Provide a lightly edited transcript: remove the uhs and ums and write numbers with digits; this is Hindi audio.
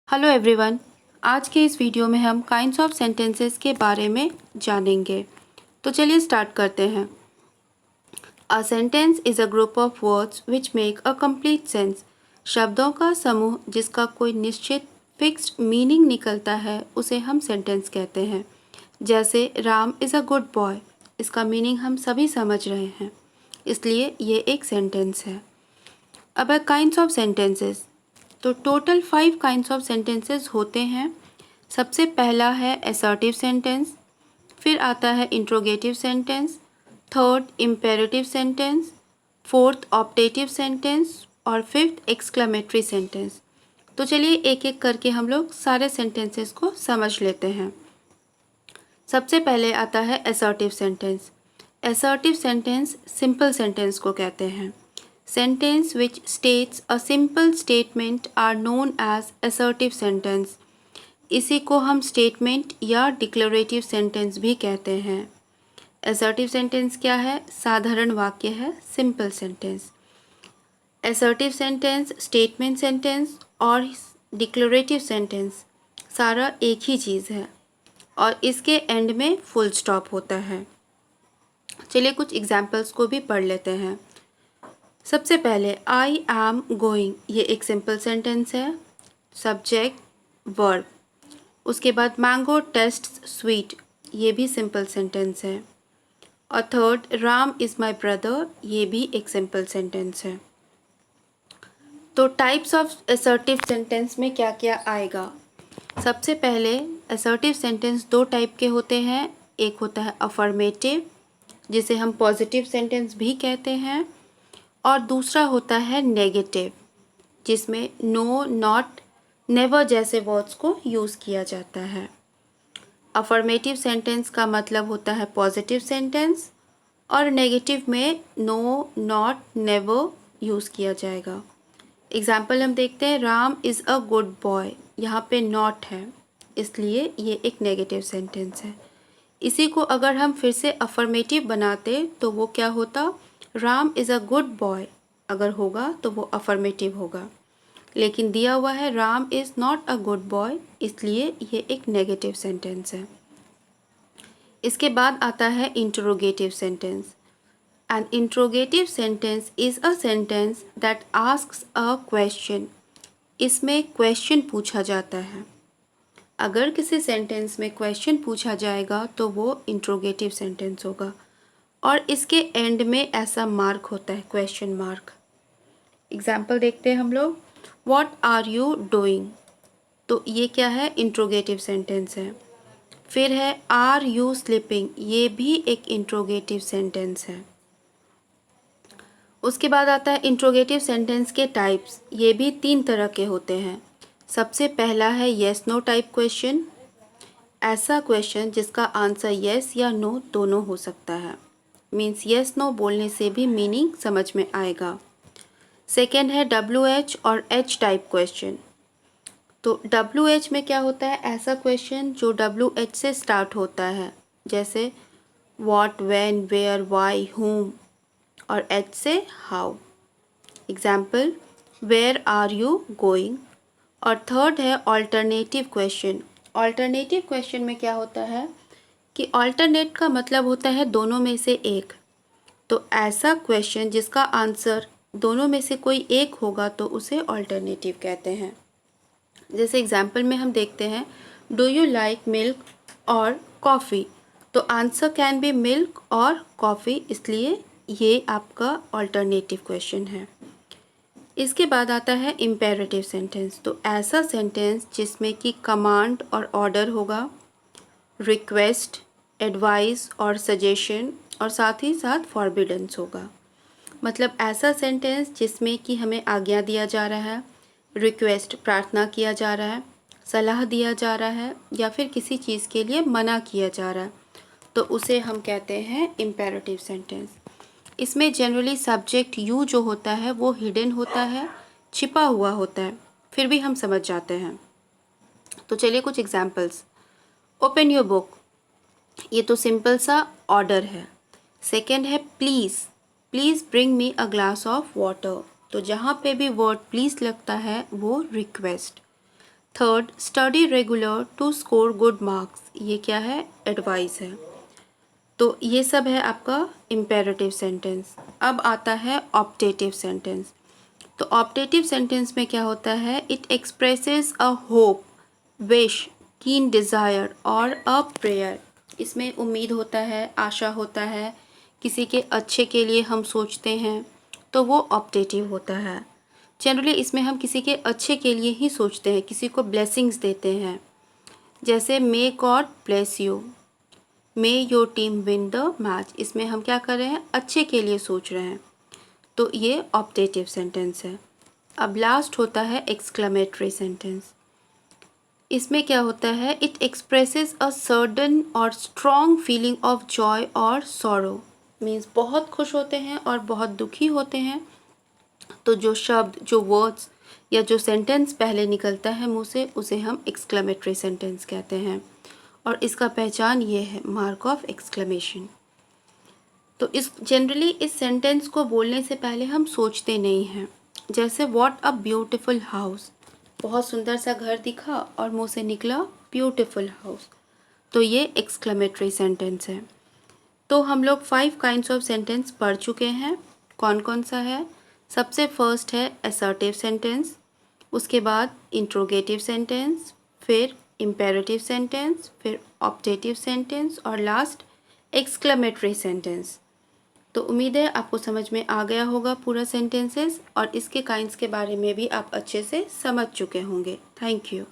Hello everyone. आज के इस वीडियो में हम काइंड्स ऑफ सेंटेंसेस के बारे में जानेंगे। तो चलिए स्टार्ट करते हैं। A sentence is a group of words which make a complete sense. शब्दों का समूह जिसका कोई निश्चित फिक्स्ड मीनिंग निकलता है उसे हम सेंटेंस कहते हैं। जैसे Ram is a good boy, इसका मीनिंग हम सभी समझ रहे हैं, इसलिए ये एक सेंटेंस है। अब काइंड्स ऑफ सेंटेंसेस, तो टोटल 5 काइंड्स ऑफ सेंटेंसेस होते हैं। सबसे पहला है असर्टिव सेंटेंस, फिर आता है interrogative sentence, third imperative sentence, fourth optative sentence और फिफ्थ एक्सक्लेमेटरी सेंटेंस। तो चलिए एक एक करके हम लोग सारे सेंटेंसेस को समझ लेते हैं। सबसे पहले आता है assertive sentence. Assertive sentence simple sentence को कहते हैं। Sentence which states a simple statement are known as assertive sentence. इसी को हम स्टेटमेंट या डिक्लेरेटिव सेंटेंस भी कहते हैं। असर्टिव सेंटेंस क्या है? साधारण वाक्य है, simple sentence. Assertive sentence, statement sentence और डिक्लेरेटिव सेंटेंस सारा एक ही चीज़ है और इसके एंड में फुल स्टॉप होता है। चलिए कुछ एग्जाम्पल्स को भी पढ़ लेते हैं। सबसे पहले आई एम गोइंग, ये एक सिंपल सेंटेंस है, सब्जेक्ट वर्ब। उसके बाद मैंगो टेस्ट्स स्वीट, ये भी सिंपल सेंटेंस है। और third Ram is my brother, ये भी एक सिंपल सेंटेंस है। तो टाइप्स ऑफ असर्टिव सेंटेंस में क्या क्या आएगा? सबसे पहले असर्टिव सेंटेंस 2 टाइप के होते हैं। एक होता है अफर्मेटिव, जिसे हम पॉजिटिव सेंटेंस भी कहते हैं, और दूसरा होता है नेगेटिव, जिसमें नो, नॉट, नेवर जैसे वर्ड्स को यूज़ किया जाता है। अफर्मेटिव सेंटेंस का मतलब होता है पॉजिटिव सेंटेंस और नेगेटिव में नो, नॉट, नेवर यूज़ किया जाएगा। एग्जाम्पल हम देखते हैं, Ram is a good boy, यहाँ पे नॉट है इसलिए ये एक नेगेटिव सेंटेंस है। इसी को अगर हम फिर से अफर्मेटिव बनाते तो वो क्या होता? Ram is a good boy अगर होगा तो वो अफर्मेटिव होगा, लेकिन दिया हुआ है Ram is not a good boy, इसलिए ये एक नेगेटिव सेंटेंस है। इसके बाद आता है interrogative sentence. An interrogative sentence is a sentence that asks a question. इसमें क्वेश्चन पूछा जाता है। अगर किसी सेंटेंस में क्वेश्चन पूछा जाएगा तो वो इंटरोगेटिव सेंटेंस होगा और इसके एंड में ऐसा मार्क होता है, क्वेश्चन मार्क। एग्जाम्पल देखते हैं हम लोग, व्हाट आर यू डूइंग, तो ये क्या है? इंट्रोगेटिव सेंटेंस है। फिर है आर यू स्लीपिंग, ये भी एक इंट्रोगेटिव सेंटेंस है। उसके बाद आता है इंट्रोगेटिव सेंटेंस के टाइप्स। ये भी 3 तरह के होते हैं। सबसे पहला है येस नो टाइप क्वेश्चन, ऐसा क्वेश्चन जिसका आंसर येस या नो दोनों हो सकता है, मीन्स येस नो बोलने से भी मीनिंग समझ में आएगा। सेकेंड है WH और H टाइप क्वेश्चन। तो WH में क्या होता है? ऐसा क्वेश्चन जो WH से स्टार्ट होता है, जैसे what, when, where, why, whom, और H से how. Example, where are you going. और थर्ड है ऑल्टरनेटिव क्वेश्चन। ऑल्टरनेटिव क्वेश्चन में क्या होता है कि ऑल्टरनेट का मतलब होता है दोनों में से एक। तो ऐसा क्वेश्चन जिसका आंसर दोनों में से कोई एक होगा तो उसे ऑल्टरनेटिव कहते हैं। जैसे एग्जाम्पल में हम देखते हैं, डू यू लाइक मिल्क और कॉफ़ी, तो आंसर कैन बी मिल्क और कॉफ़ी, इसलिए ये आपका ऑल्टरनेटिव क्वेश्चन है। इसके बाद आता है इम्पेरेटिव सेंटेंस। तो ऐसा सेंटेंस जिसमें कि कमांड और ऑर्डर होगा, रिक्वेस्ट, एडवाइस और सजेशन, और साथ ही साथ फॉरबिडेंस होगा। मतलब ऐसा सेंटेंस जिसमें कि हमें आज्ञा दिया जा रहा है, रिक्वेस्ट प्रार्थना किया जा रहा है, सलाह दिया जा रहा है, या फिर किसी चीज़ के लिए मना किया जा रहा है, तो उसे हम कहते हैं इम्पेरेटिव सेंटेंस। इसमें जनरली सब्जेक्ट यू जो होता है वो हिडन होता है, छिपा हुआ होता है, फिर भी हम समझ जाते हैं। तो चलिए कुछ एग्जाम्पल्स। ओपन योर बुक, ये तो सिंपल सा ऑर्डर है। सेकेंड है please, please bring me a glass of water, तो जहाँ पे भी वर्ड प्लीज़ लगता है वो request. Third, study regular to score good marks, ये क्या है, एडवाइस है। तो ये सब है आपका इम्पेरेटिव सेंटेंस। अब आता है ऑप्टेटिव सेंटेंस। तो ऑप्टेटिव सेंटेंस में क्या होता है, it expresses a hope, wish, कीन डिज़ायर और अ प्रेयर। इसमें उम्मीद होता है, आशा होता है, किसी के अच्छे के लिए हम सोचते हैं, तो वो ऑप्टेटिव होता है। जनरली इसमें हम किसी के अच्छे के लिए ही सोचते हैं, किसी को ब्लेसिंग्स देते हैं, जैसे may God bless you, may your team win the match. इसमें हम क्या कर रहे हैं, अच्छे के लिए सोच रहे हैं, तो ये ऑप्टेटिव सेंटेंस है। अब लास्ट होता है एक्सक्लेमेटरी सेंटेंस। इसमें क्या होता है, इट एक्सप्रेसेस अ सर्टन और स्ट्रॉन्ग फीलिंग ऑफ जॉय और सॉरो, मीन्स बहुत खुश होते हैं और बहुत दुखी होते हैं, तो जो शब्द, जो वर्ड्स या जो सेंटेंस पहले निकलता है मुंह से, उसे हम एक्सक्लेमेटरी सेंटेंस कहते हैं। और इसका पहचान ये है, मार्क ऑफ एक्सक्लेमेशन। तो इस जनरली इस सेंटेंस को बोलने से पहले हम सोचते नहीं हैं, जैसे व्हाट अ ब्यूटीफुल हाउस, बहुत सुंदर सा घर दिखा और मुंह से निकला ब्यूटीफुल हाउस, तो ये एक्सक्लेमेटरी सेंटेंस है। तो हम लोग 5 काइंड्स ऑफ सेंटेंस पढ़ चुके हैं। कौन कौन सा है, सबसे फर्स्ट है असर्टिव सेंटेंस, उसके बाद इंट्रोगेटिव सेंटेंस, फिर इम्पेरेटिव सेंटेंस, फिर ऑप्टेटिव सेंटेंस और लास्ट एक्सक्लेमेटरी सेंटेंस। तो उम्मीद है आपको समझ में आ गया होगा पूरा सेंटेंसेस, और इसके काइंड्स के बारे में भी आप अच्छे से समझ चुके होंगे। Thank you.